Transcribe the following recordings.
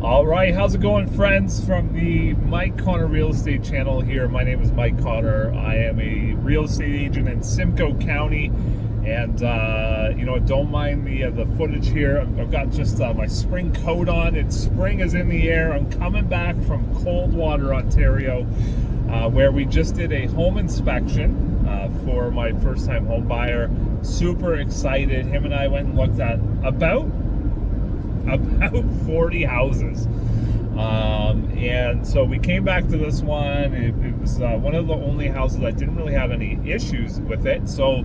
All right, how's it going, friends? From the Mike Connor Real Estate channel here. My name is Mike Connor. I am a real estate agent in Simcoe County, and don't mind the footage here. I've got just my spring coat on. Spring is in the air. I'm coming back from Coldwater, Ontario, where we just did a home inspection for my first-time home buyer. Super excited. Him and I went and looked at about 40 houses, and so we came back to this one. It was one of the only houses that didn't really have any issues with it, so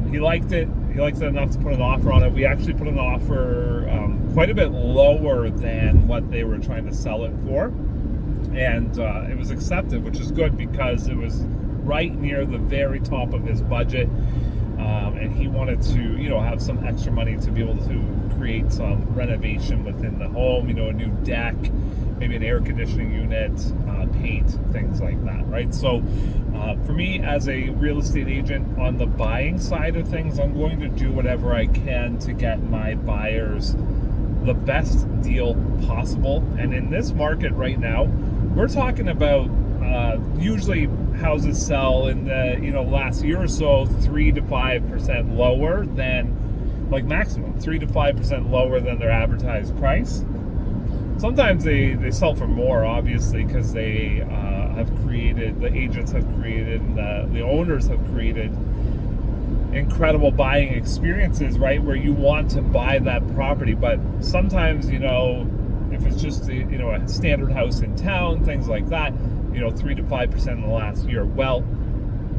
he liked it enough to put an offer on it. We actually put an offer quite a bit lower than what they were trying to sell it for, and it was accepted, which is good because it was right near the very top of his budget. And he wanted to, have some extra money to be able to create some renovation within the home, a new deck, maybe an air conditioning unit, paint, things like that, right? So for me as a real estate agent on the buying side of things, I'm going to do whatever I can to get my buyers the best deal possible. And in this market right now, we're talking about usually houses sell in the last year or so 3 to 5% lower than, like, maximum 3 to 5% lower than their advertised price. Sometimes they sell for more, obviously, because they the agents have created, and the owners have created incredible buying experiences, right, where you want to buy that property. But sometimes, if it's just a standard house in town, things like that, 3 to 5% in the last year. Well,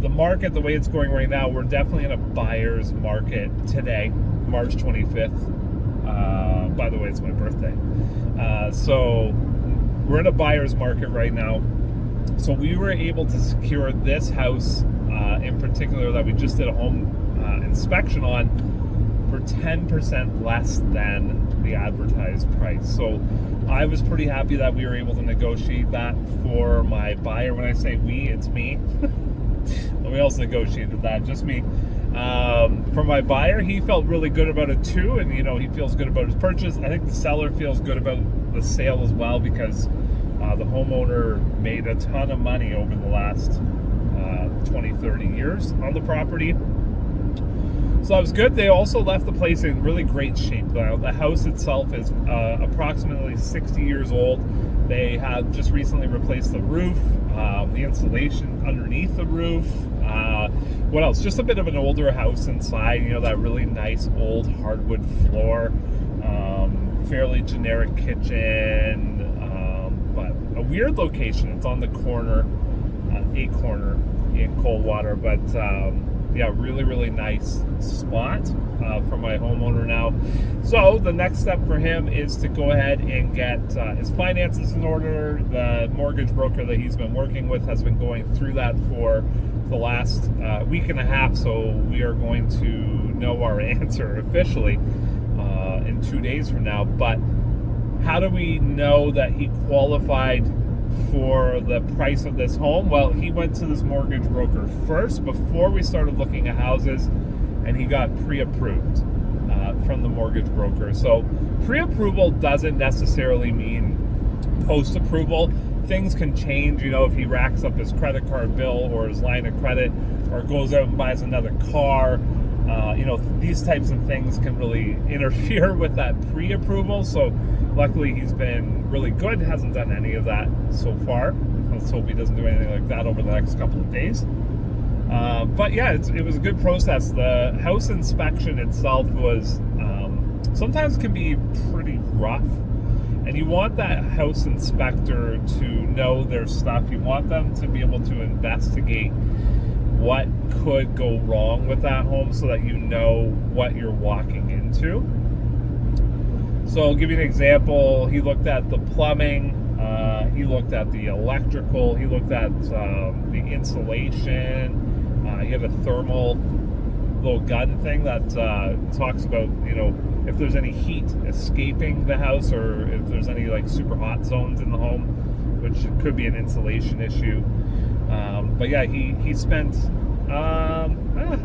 the market, the way it's going right now, we're definitely in a buyer's market today, March 25th. By the way, it's my birthday. So we're in a buyer's market right now. So we were able to secure this house in particular that we just did a home inspection on for 10% less than the advertised price. So I was pretty happy that we were able to negotiate that for my buyer. When I say we, it's me. We also negotiated that, just me. For my buyer, he felt really good about it too, and he feels good about his purchase. I think the seller feels good about the sale as well, because the homeowner made a ton of money over the last 20-30 years on the property. So that was good. They also left the place in really great shape. The house itself is approximately 60 years old. They have just recently replaced the roof, the insulation underneath the roof. What else? Just a bit of an older house inside, that really nice old hardwood floor, fairly generic kitchen, but a weird location. It's on the corner, a corner in Coldwater, but yeah, really, really nice spot for my homeowner now. So the next step for him is to go ahead and get his finances in order. The mortgage broker that he's been working with has been going through that for the last week and a half, so we are going to know our answer officially in 2 days from now. But how do we know that he qualified for the price of this home? Well, he went to this mortgage broker first before we started looking at houses, and he got pre-approved from the mortgage broker. So pre-approval doesn't necessarily mean post-approval. Things can change, if he racks up his credit card bill or his line of credit, or goes out and buys another car. These types of things can really interfere with that pre-approval. So luckily he's been really good, hasn't done any of that so far. Let's hope he doesn't do anything like that over the next couple of days. But yeah, it was a good process. The house inspection itself was sometimes can be pretty rough, and you want that house inspector to know their stuff. You want them to be able to investigate what could go wrong with that home, so that you know what you're walking into. So I'll give you an example. He looked at the plumbing, he looked at the electrical, he looked at the insulation. He had a thermal little gun thing that talks about, if there's any heat escaping the house, or if there's any super hot zones in the home, which could be an insulation issue. But yeah, he spent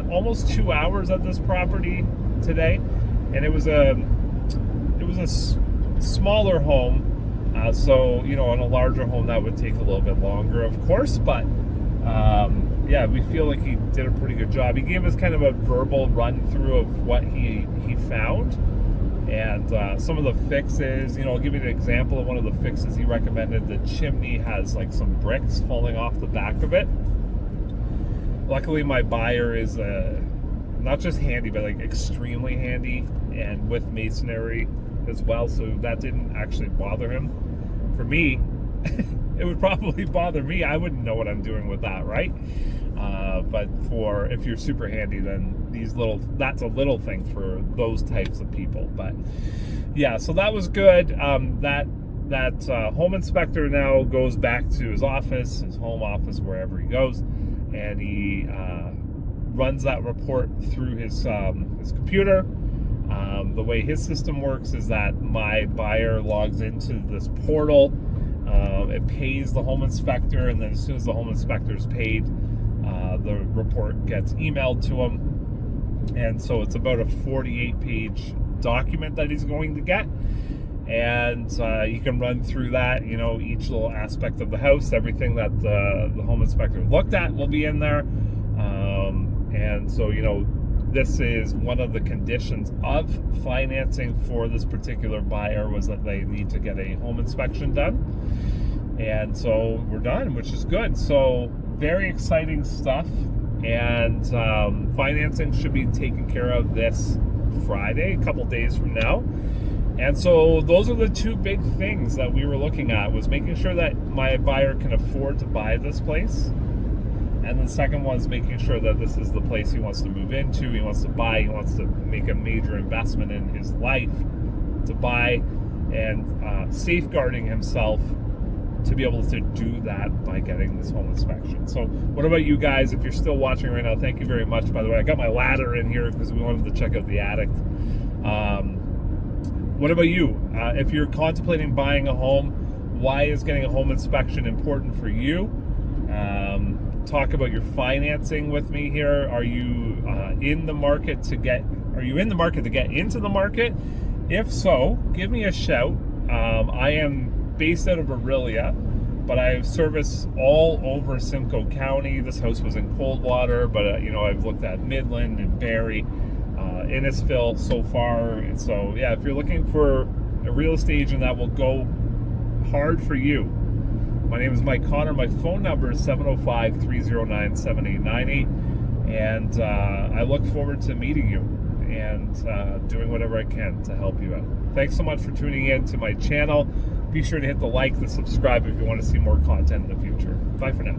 almost 2 hours at this property today, and it was a smaller home. So, on a larger home, that would take a little bit longer, of course, but yeah, we feel like he did a pretty good job. He gave us kind of a verbal run through of what he found and some of the fixes. I'll give you an example of one of the fixes he recommended. The chimney has like some bricks falling off the back of it. Luckily, my buyer is not just handy, but like extremely handy and with masonry as well, so that didn't actually bother him. For me, it would probably bother me. I wouldn't know what I'm doing with that, right? But if you're super handy, then that's a little thing for those types of people. But yeah, so that was good. That home inspector now goes back to his office, his home office, wherever he goes, and he runs that report through his computer. The way his system works is that my buyer logs into this portal. It pays the home inspector, and then as soon as the home inspector is paid, the report gets emailed to him. And so it's about a 48-page document that he's going to get. And you can run through that, each little aspect of the house. Everything that the home inspector looked at will be in there. And so, this is one of the conditions of financing for this particular buyer, was that they need to get a home inspection done. And so we're done, which is good. So very exciting stuff. And financing should be taken care of this Friday, a couple days from now. And so those are the two big things that we were looking at, was making sure that my buyer can afford to buy this place. And the second one is making sure that this is the place he wants to move into, he wants to buy, he wants to make a major investment in his life to buy, and safeguarding himself to be able to do that by getting this home inspection. So what about you guys? If you're still watching right now, thank you very much. By the way, I got my ladder in here because we wanted to check out the attic. What about you? If you're contemplating buying a home, why is getting a home inspection important for you? Talk about your financing with me here. Are you in the market to get into the market? If so, give me a shout. I am based out of Orillia, but I have service all over Simcoe County. This house was in Coldwater, but I've looked at Midland and Barrie, Innisfil so far. And so yeah, if you're looking for a real estate agent that will go hard for you, my name is Mike Connor. My phone number is 705-309-7890. And I look forward to meeting you and doing whatever I can to help you out. Thanks so much for tuning in to my channel. Be sure to hit the like, the subscribe if you want to see more content in the future. Bye for now.